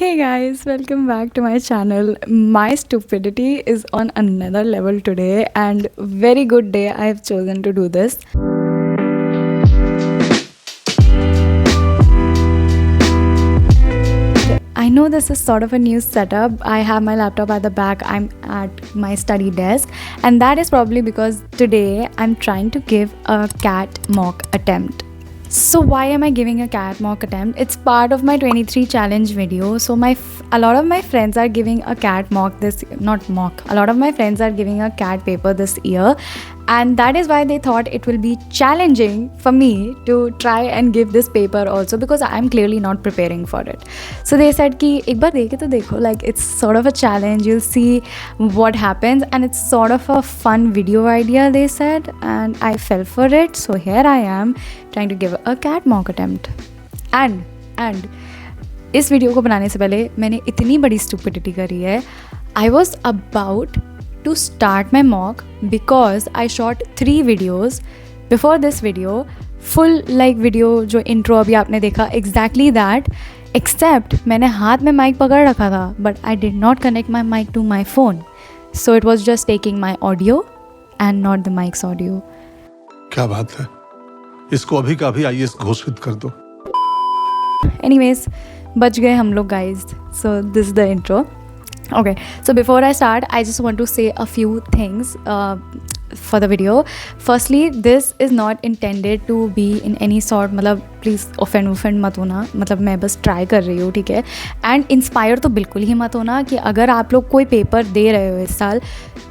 Hey guys, welcome back to my channel. My stupidity is on another level today, and very good day I have chosen to do this. I know this is sort of a new setup. I have my laptop at the back, I'm at my study desk, and that is probably because today I'm trying to give a cat mock attempt. So why am I giving a cat mock attempt? It's part of my 23 challenge video. So a lot of my friends are giving a cat mock this, not mock, a lot of my friends are giving a cat paper this year, and that is why they thought it will be challenging for me to try and give this paper also, because I am clearly not preparing for it. So they said ki ek baar dekhe to dekho, like it's sort of a challenge, you'll see what happens, and it's sort of a fun video idea, they said, and I fell for it. So here I am trying to give a cat mock attempt. And इस video को बनाने से पहले मैंने इतनी बड़ी stupidity करी है. I was about to start my mock because I shot 3 videos before this video, full like video जो intro अभी आपने देखा, exactly that, except मैंने हाथ में mic पकड़ रखा था, but I did not connect my mic to my phone, so it was just taking my audio and not the mic's audio. क्या बात है, इसको अभी का अभी IAS घोषित कर दो. Anyways, बच गए हम लोग guys. So this is the intro. Okay, so before I start, I just want to say a few things for the video. Firstly, this is not intended to be in any sort, मतलब please offend मत होना, मतलब मैं बस try कर रही हूँ, ठीक है. एंड इंस्पायर तो बिल्कुल ही मत होना कि अगर आप लोग कोई पेपर दे रहे हो इस साल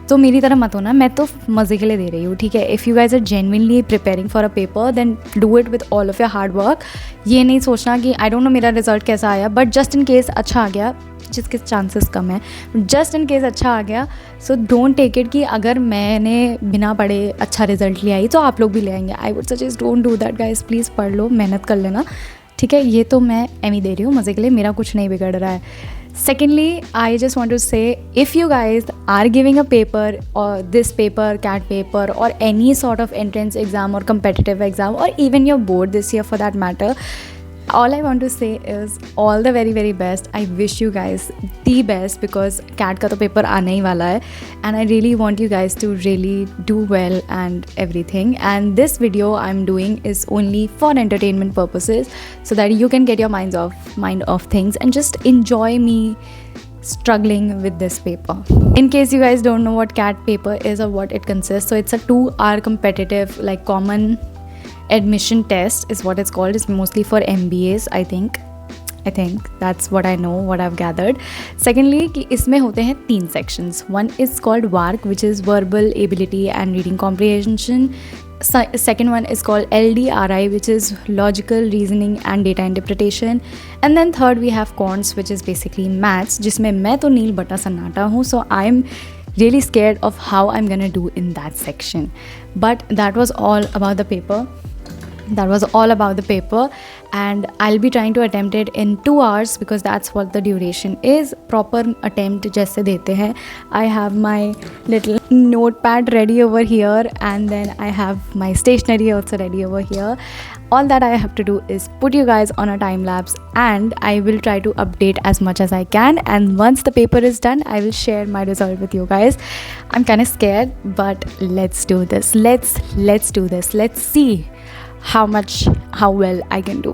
तो मेरी तरह मत होना, मैं तो मज़े के लिए दे रही हूँ, ठीक है. If you guys are genuinely preparing for a paper, then do it with all of your hard work. ये नहीं सोचना कि आई डोंट नो मेरा रिजल्ट कैसा आया, बट जस्ट इन केस अच्छा आ गया, जिसके चांसेस कम है, जस्ट इन केस अच्छा आ गया, सो डोंट टेक इट कि अगर मैंने बिना पढ़े अच्छा रिजल्ट ले आई तो आप लोग भी ले आएंगे. I would suggest don't do that guys. Please पढ़ लो, मेहनत कर लेना, ठीक है. ये तो मैं एमी दे रही हूँ मज़े के लिए, मेरा कुछ नहीं बिगड़ रहा है. Secondly, I just want to say, if you guys are giving a paper, or this paper, CAT paper, or any sort of entrance exam or competitive exam, or even your board this year for that matter, all I want to say is all the very very best. I wish you guys the best because CAT का तो paper आने ही वाला है, and I really want you guys to really do well and everything. And this video I'm doing is only for entertainment purposes, so that you can get your mind off things and just enjoy me struggling with this paper. In case you guys don't know what CAT paper is or what it consists, so it's a 2-hour competitive, like common admission test is what it's called. It's mostly for MBAs, I think that's what I know, what I've gathered. Secondly, कि इसमें होते हैं 3 sections. One is called VARC, which is verbal ability and reading comprehension. Second one is called LDRI, which is logical reasoning and data interpretation. And then third we have cons, which is basically maths, जिसमें मैं तो नील बटा सन्नाटा हूँ, so I'm really scared of how I'm gonna do in that section. But that was all about the paper. And I'll be trying to attempt it in 2 hours because that's what the duration is. Proper attempt जैसे देते हैं. I have my little notepad ready over here, and then I have my stationery also ready over here. All that I have to do is put you guys on a time lapse, and I will try to update as much as I can. And once the paper is done, I will share my result with you guys. I'm kind of scared, but let's do this. Let's do this. Let's see how well I can do.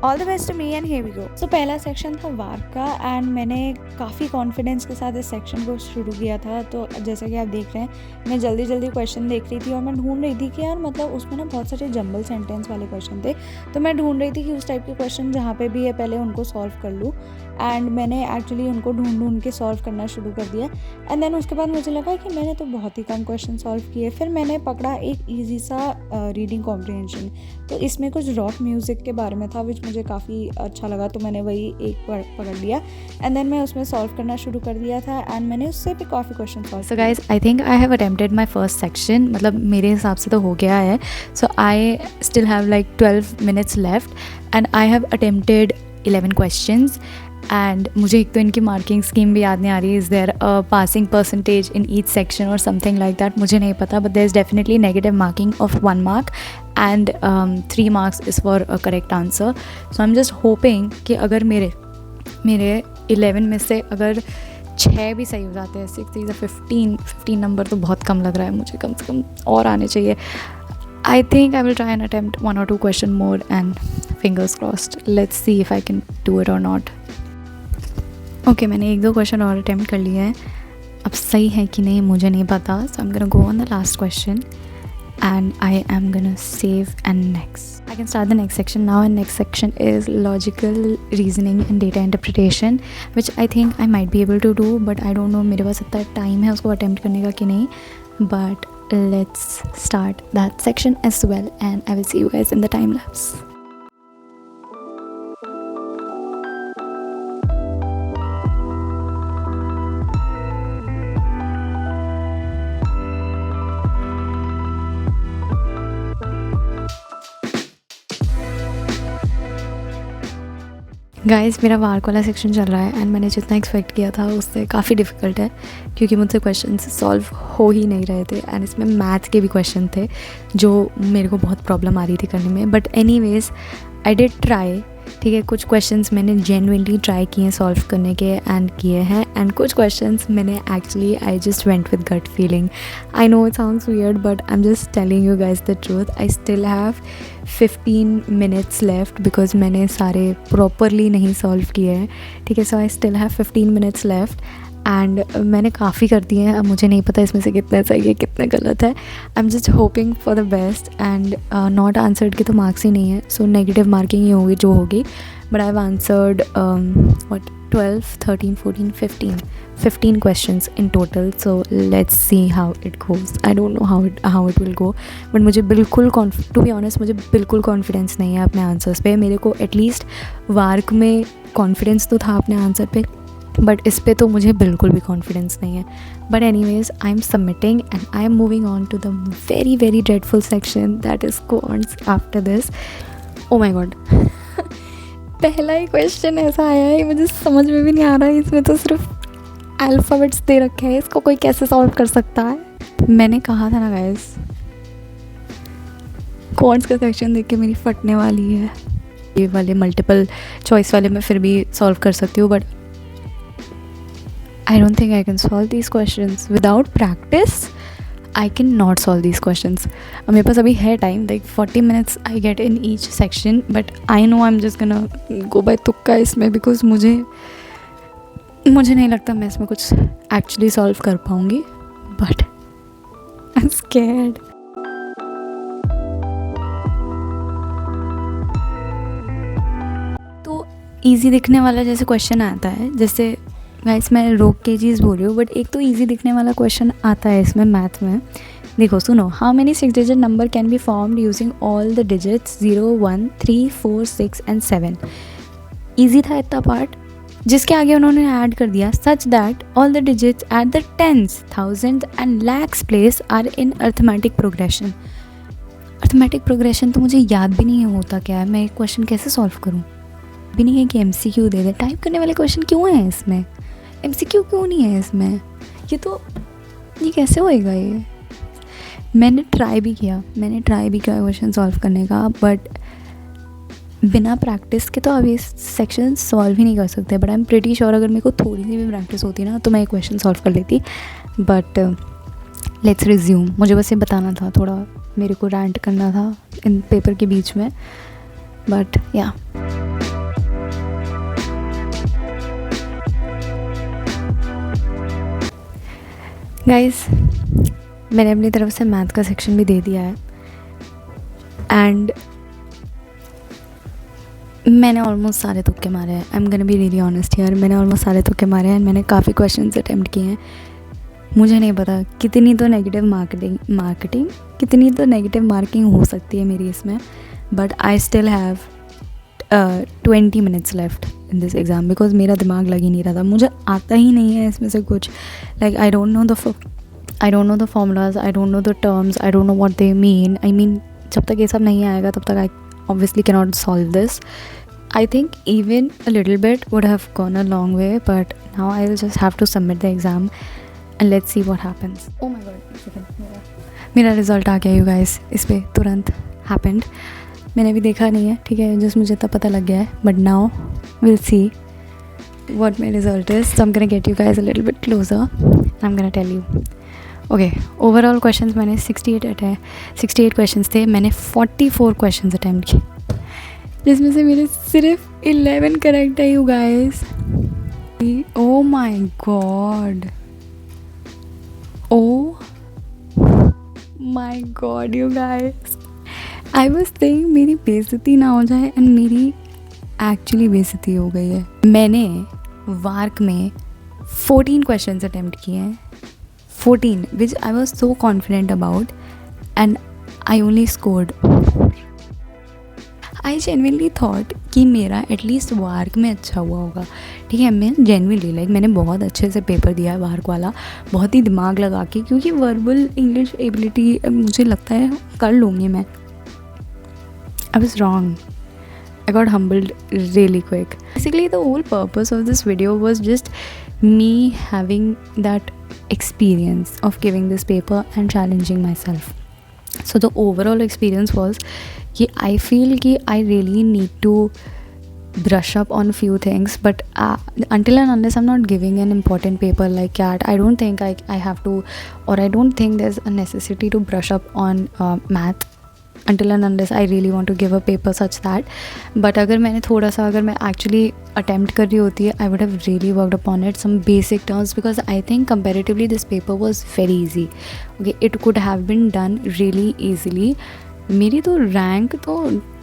All the best to me, and here we go. So पहला section था वार्क का, and मैंने काफ़ी confidence के साथ इस section को शुरू किया था. तो जैसा कि आप देख रहे हैं, मैं जल्दी क्वेश्चन देख रही थी, और मैं ढूंढ रही थी कि यार मतलब उसमें ना बहुत सारे जंबल सेंटेंस वाले क्वेश्चन थे, तो मैं ढूंढ रही थी कि उस टाइप के क्वेश्चन जहाँ पे भी है पहले उनको सॉल्व कर लूँ. एंड मैंने एक्चुअली उनको ढूंढ के सॉल्व करना शुरू कर दिया. एंड देन उसके बाद मुझे लगा कि मैंने तो बहुत ही कम क्वेश्चन सॉल्व किए. फिर मैंने पकड़ा एक ईजी सा रीडिंग कॉम्प्रिहेंशन. तो इसमें कुछ रॉक म्यूज़िक के बारे में था, विच मुझे काफ़ी अच्छा लगा, तो मैंने वही एक पकड़ लिया. एंड देन मैं उसमें सॉल्व करना शुरू कर दिया था, एंड मैंने उससे भी काफ़ी question solve. So guys, I think I have attempted my first section, मतलब मेरे हिसाब से तो हो गया है. So I still have like 12 minutes left, and I have attempted 11 questions. And मुझे एक तो इनकी मार्किंग स्कीम भी याद नहीं आ रही. Is there a passing percentage in each section और समथिंग लाइक दैट, मुझे नहीं पता, but there is definitely negative marking of 1 mark and 3 marks is for a correct answer. So I'm just hoping कि अगर मेरे मेरे 11 में से अगर 6 भी सही हो जाते हैं, 6 इज़ 15 नंबर तो बहुत कम लग रहा है मुझे, कम से कम और आने चाहिए. I think I will try and attempt 1 or 2 question more and fingers crossed. Let's see if I can do it or not. Okay, मैंने 1-2 क्वेश्चन और अटैम्प्ट कर लिए हैं. अब सही है कि नहीं मुझे नहीं पता. So I'm gonna go on the last question and I am gonna save and next. I can start the next section now, and next section is logical reasoning and data interpretation, which I think I might be able to do, but I don't know मेरे पास इतना time है उसको attempt करने का कि नहीं. But let's start that section as well, and I will see you guys in the time lapse. Guys, मेरा वार्क वाला सेक्शन चल रहा है एंड मैंने जितना एक्सपेक्ट किया था उससे काफ़ी डिफ़िकल्ट है, क्योंकि मुझसे क्वेश्चंस सॉल्व हो ही नहीं रहे थे एंड इसमें मैथ के भी क्वेश्चन थे जो मेरे को बहुत प्रॉब्लम आ रही थी करने में. But anyways I did try. ठीक है, कुछ क्वेश्चंस मैंने जेन्युइनली ट्राई किए हैं सॉल्व करने के एंड किए हैं, एंड कुछ क्वेश्चंस मैंने actually I just went with gut feeling. I know it sounds weird but I am just telling you guys the truth. I still have 15 minutes left because मैंने सारे properly नहीं solve किए हैं. ठीक है, so I still have 15 minutes left and मैंने काफ़ी कर दिए हैं. अब मुझे नहीं पता इसमें से कितने सही है कितने गलत है. आई am just hoping for the best and not answered के तो मार्क्स ही नहीं है, सो नेगेटिव मार्किंग ही होगी जो होगी. But I have answered what 12, 13, 14, 15 questions in total. So let's see how it goes. I don't know how it will go, but मुझे बिल्कुल to be honest मुझे बिल्कुल कॉन्फिडेंस नहीं है अपने आंसर्स पे. मेरे को एटलीस्ट वार्क में कॉन्फिडेंस तो था अपने आंसर पे, बट इस पे तो मुझे बिल्कुल भी कॉन्फिडेंस नहीं है. But anyways I am submitting and I am moving on to the very very dreadful section that is quants after this. Oh my god, पहला ही क्वेश्चन ऐसा आया है मुझे समझ में भी नहीं आ रहा है. इसमें तो सिर्फ अल्फ़ाबेट्स दे रखे हैं, इसको कोई कैसे सॉल्व कर सकता है. मैंने कहा था ना गाइस, क्वांट्स का सेक्शन देख के मेरी फटने वाली है. ये वाले मल्टीपल चॉइस वाले मैं फिर भी सॉल्व कर सकती हूँ, but I don't think I can solve these questions without practice. I cannot solve these questions. अब मेरे पास अभी है time, like 40 minutes I get in each section, but I know I'm just gonna go by तुक्का इसमें, because मुझे नहीं लगता मैं इसमें कुछ actually solve कर पाऊँगी, but I'm scared. तो easy दिखने वाला जैसे क्वेश्चन आता है, जैसे गाइस मैं रोक के चीज़ बोल रही हूँ, बट एक तो इजी दिखने वाला क्वेश्चन आता है इसमें मैथ में. देखो सुनो, how many 6 digit number can be formed using all the digits 0, 1, 3, 4, 6 and 7. Easy था इतना पार्ट, जिसके आगे उन्होंने ऐड कर दिया such that all the digits at the tens, thousand and lakhs place are in arithmetic progression. Arithmetic progression तो मुझे याद भी नहीं होता क्या है, मैं एक क्वेश्चन कैसे सॉल्व करूँ. भी नहीं है कि MCQ दे दे. टाइप करने वाले क्वेश्चन क्यों हैं इसमें, MCQ क्यों नहीं है इसमें. ये कैसे होएगा. ये मैंने ट्राई भी किया क्वेश्चन सॉल्व करने का, बट बिना प्रैक्टिस के तो अभी सेक्शन सॉल्व ही नहीं कर सकते. But I am pretty sure अगर मेरे को थोड़ी सी भी प्रैक्टिस होती ना तो मैं एक क्वेश्चन सॉल्व कर लेती. But let's resume. मुझे बस ये बताना था, थोड़ा मेरे को रैंट करना था इन पेपर के बीच में, बट या गाइस मैंने अपनी तरफ से मैथ का सेक्शन भी दे दिया है एंड मैंने ऑलमोस्ट सारे तुक्के मारे हैं. I am gonna be really honest here. मैंने ऑलमोस्ट सारे तुक्के मारे हैं एंड मैंने काफ़ी क्वेश्चंस अटेम्प्ट किए हैं. मुझे नहीं पता कितनी तो नेगेटिव मार्किंग हो सकती है मेरी इसमें, but I still have 20 minutes left in this exam, because मेरा दिमाग लग ही नहीं रहा था. मुझे आता ही नहीं है इसमें से कुछ. Like I don't know the formulas, I don't know the terms, I don't know what they mean. I mean जब तक ये सब नहीं आएगा तब तक I obviously can not solve this. I think even a little bit would have gone a long way, but now I will just have to submit the exam and let's see what happens. Oh my god, मेरा result आ गया you guys. इस पर तुरंत happened. मैंने भी देखा नहीं है, ठीक है, जस्ट मुझे तब पता लग गया है. But now will see what my result is. So I'm gonna get you guys a little bit closer and I'm gonna tell you. Okay, overall questions मैंने 68 questions थे. मैंने 44 questions attempt किए, जिसमें से मेरे सिर्फ 11 करेक्ट है, you guys. Oh my god. Oh my god, you guys. I was thinking मेरी बेइज्जती ना हो जाए एंड मेरी एक्चुअली बेइज्जती हो गई है. मैंने वार्क में 14 क्वेश्चंस अटेम्प्ट किए हैं, 14 which I was so confident about and I only scored. I genuinely thought कि मेरा एटलीस्ट वार्क में अच्छा हुआ होगा. ठीक है, मैं जेन्युइनली मैंने बहुत अच्छे से पेपर दिया है वार्क वाला, बहुत ही दिमाग लगा के, क्योंकि वर्बल इंग्लिश एबिलिटी मुझे लगता है कर लूँगी मैं. I was wrong. I got humbled really quick. Basically, the whole purpose of this video was just me having that experience of giving this paper and challenging myself. So the overall experience was कि I feel कि I really need to brush up on few things, but until and unless I'm not giving an important paper like CAT, I don't think I have to, or I don't think there's a necessity to brush up on math until and unless I really want to give a paper such that. But अगर मैं actually attempt कर रही होती, I would have really worked upon it, some basic terms, because I think comparatively this paper was very easy. Okay, it could have been done really easily. मेरी तो rank तो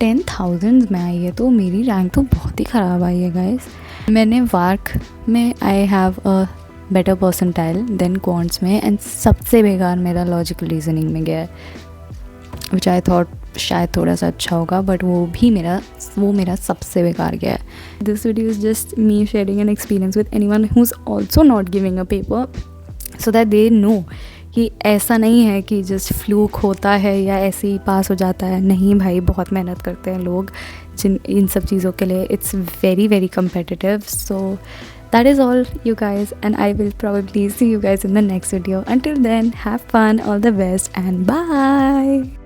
10,000 में आई है, तो मेरी रैंक तो बहुत ही ख़राब आई है गाइस. मैंने वार्क में I have a better percentile than quants में, एंड सबसे बेकार मेरा लॉजिकल रीजनिंग में गया है, विच आई थॉट शायद थोड़ा सा अच्छा होगा, बट वो मेरा सबसे बेकार गया है. This video is just me sharing an experience with anyone who is also not giving a paper, so that they know कि ऐसा नहीं है कि जस्ट फ्लूक होता है या ऐसे ही पास हो जाता है. नहीं भाई, बहुत मेहनत करते हैं लोग इन सब चीज़ों के लिए. It's very very competitive. So that is all, you guys, and I will probably see you guys in the next video. Until then, have fun, all the best, and bye.